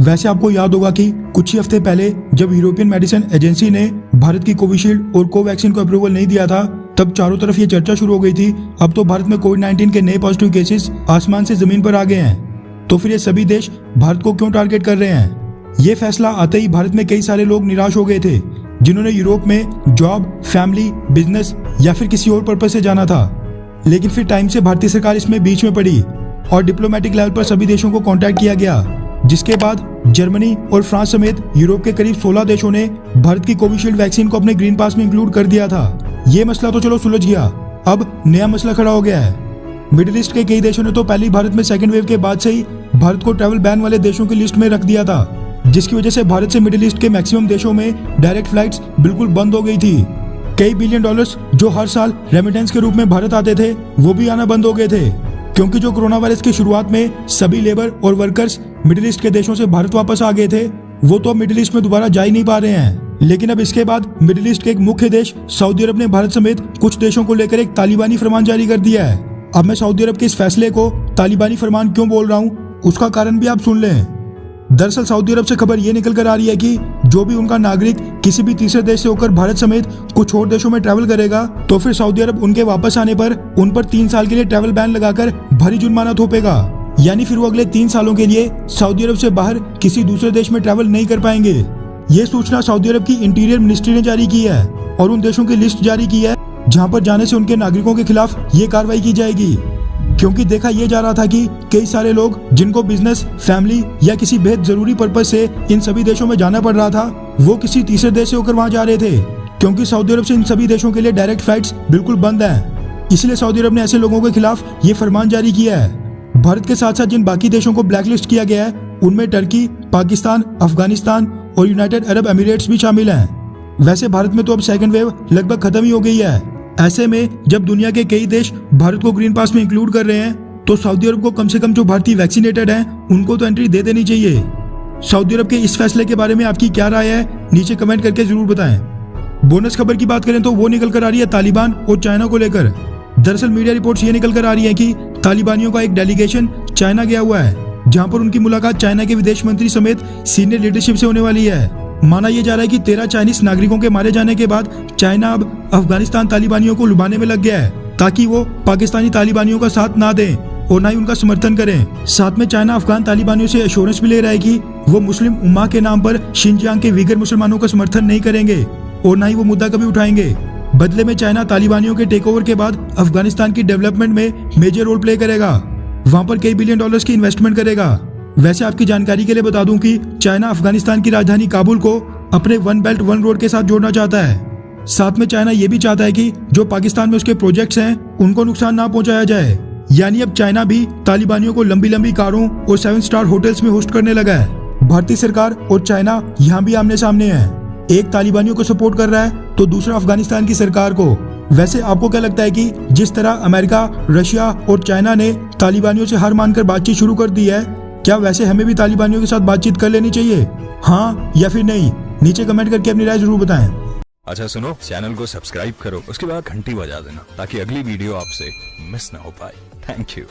वैसे आपको याद होगा कि कुछ ही हफ्ते पहले जब यूरोपियन मेडिसिन एजेंसी ने भारत की कोविशील्ड और कोवैक्सीन को अप्रूवल नहीं दिया था, तब चारों तरफ ये चर्चा शुरू हो गई थी अब तो भारत में कोविड-19 के नए पॉजिटिव केसेस आसमान से जमीन पर आ गए हैं। तो फिर ये सभी देश भारत को क्यों टारगेट कर रहे हैं? ये फैसला आते ही भारत में कई सारे लोग निराश हो गए थे, जिन्होंने यूरोप में जॉब, फैमिली, बिजनेस या फिर किसी और पर्पज से जाना था। लेकिन फिर टाइम से भारतीय सरकार इसमें बीच में पड़ी और डिप्लोमेटिक लेवल पर सभी देशों को कांटेक्ट किया गया, जिसके बाद जर्मनी और फ्रांस समेत यूरोप के करीब 16 देशों ने भारत की कोविशील्ड वैक्सीन को अपने ग्रीन पास में इंक्लूड कर दिया था। ये मसला तो चलो सुलझ गया, अब नया मसला खड़ा हो गया है। मिडिल ईस्ट के कई देशों ने तो पहले ही भारत में सेकेंड वेव के बाद से ही भारत को ट्रैवल बैन वाले देशों की लिस्ट में रख दिया था, जिसकी वजह से भारत से मिडिल ईस्ट के मैक्सिमम देशों में डायरेक्ट फ्लाइट्स बिल्कुल बंद हो गई थी। कई बिलियन डॉलर्स जो हर साल रेमिटेंस के रूप में भारत आते थे, वो भी आना बंद हो गए थे, क्योंकि जो कोरोना वायरस की शुरुआत में सभी लेबर और वर्कर्स मिडिल ईस्ट के देशों से भारत वापस आ गए थे, वो तो मिडिल ईस्ट में दोबारा जा ही नहीं पा रहे हैं। लेकिन अब इसके बाद मिडिल ईस्ट के एक मुख्य देश सऊदी अरब ने भारत समेत कुछ देशों को लेकर एक तालिबानी फरमान जारी कर दिया है। अब मैं सऊदी अरब के इस फैसले को तालिबानी फरमान क्यों बोल रहा हूँ, उसका कारण भी आप सुन लें। दरअसल सऊदी अरब से खबर ये निकल कर आ रही है कि जो भी उनका नागरिक किसी भी तीसरे देश से होकर भारत समेत कुछ और देशों में ट्रैवल करेगा, तो फिर सऊदी अरब उनके वापस आने पर उन पर 3 साल के लिए ट्रैवल बैन लगाकर भारी जुर्माना थोपेगा। यानी फिर वो अगले 3 सालों के लिए सऊदी अरब से बाहर किसी दूसरे देश में ट्रैवल नहीं कर पाएंगे। ये सूचना सऊदी अरब की इंटीरियर मिनिस्ट्री ने जारी की है और उन देशों की लिस्ट जारी की है जहाँ पर जाने से उनके नागरिकों के खिलाफ ये कार्रवाई की जाएगी। क्योंकि देखा यह जा रहा था कि कई सारे लोग जिनको बिजनेस, फैमिली या किसी बेहद जरूरी पर्पज से इन सभी देशों में जाना पड़ रहा था, वो किसी तीसरे देश से होकर वहां जा रहे थे, क्योंकि सऊदी अरब से इन सभी देशों के लिए डायरेक्ट फ्लाइट्स बिल्कुल बंद हैं। इसलिए सऊदी अरब ने ऐसे लोगों के खिलाफ ये फरमान जारी किया है। भारत के साथ साथ जिन बाकी देशों को ब्लैकलिस्ट किया गया है, उनमें टर्की, पाकिस्तान, अफगानिस्तान और यूनाइटेड अरब एमिरेट्स भी शामिल हैं। वैसे भारत में तो अब सेकेंड वेव लगभग खत्म ही हो गई है। ऐसे में जब दुनिया के कई देश भारत को ग्रीन पास में इंक्लूड कर रहे हैं, तो सऊदी अरब को कम से कम जो भारतीय वैक्सीनेटेड हैं, उनको तो एंट्री दे देनी चाहिए। सऊदी अरब के इस फैसले के बारे में आपकी क्या राय है, नीचे कमेंट करके जरूर बताएं। बोनस खबर की बात करें तो वो निकल कर आ रही है तालिबान और चाइना को लेकर। दरअसल मीडिया रिपोर्ट्स ये निकल कर आ रही है कि तालिबानियों का एक डेलीगेशन चाइना गया हुआ है, जहाँ पर उनकी मुलाकात चाइना के विदेश मंत्री समेत सीनियर लीडरशिप से होने वाली है। माना यह जा रहा है कि 13 चाइनीज नागरिकों के मारे जाने के बाद चाइना अब अफगानिस्तान तालिबानियों को लुभाने में लग गया है, ताकि वो पाकिस्तानी तालिबानियों का साथ ना दें और ना ही उनका समर्थन करें। साथ में चाइना अफगान तालिबानियों से एश्योरेंस भी ले रहा है कि वो मुस्लिम उम्मा के नाम पर शिनजियांग के वीगर मुसलमानों का समर्थन नहीं करेंगे और ना ही वो मुद्दा कभी उठाएंगे। बदले में चाइना तालिबानियों के टेक ओवर के बाद अफगानिस्तान की डेवलपमेंट में मेजर रोल प्ले करेगा, वहाँ पर कई बिलियन डॉलर्स की इन्वेस्टमेंट करेगा। वैसे आपकी जानकारी के लिए बता दूं कि चाइना अफगानिस्तान की राजधानी काबुल को अपने वन बेल्ट वन रोड के साथ जोड़ना चाहता है। साथ में चाइना ये भी चाहता है कि जो पाकिस्तान में उसके प्रोजेक्ट्स हैं, उनको नुकसान ना पहुंचाया जाए। यानी अब चाइना भी तालिबानियों को लंबी लंबी कारों और 7 स्टार होटल्स में होस्ट करने लगा है। भारतीय सरकार और चाइना यहाँ भी आमने सामने है। एक तालिबानियों को सपोर्ट कर रहा है तो दूसरा अफगानिस्तान की सरकार को। वैसे आपको क्या लगता है कि जिस तरह अमेरिका, रशिया और चाइना ने तालिबानियों से हार मानकर बातचीत शुरू कर दी है, क्या वैसे हमें भी तालिबानियों के साथ बातचीत कर लेनी चाहिए, हाँ या फिर नहीं? नीचे कमेंट करके अपनी राय जरूर बताएं। अच्छा सुनो, चैनल को सब्सक्राइब करो, उसके बाद घंटी बजा देना ताकि अगली वीडियो आपसे मिस ना हो पाए। Thank you.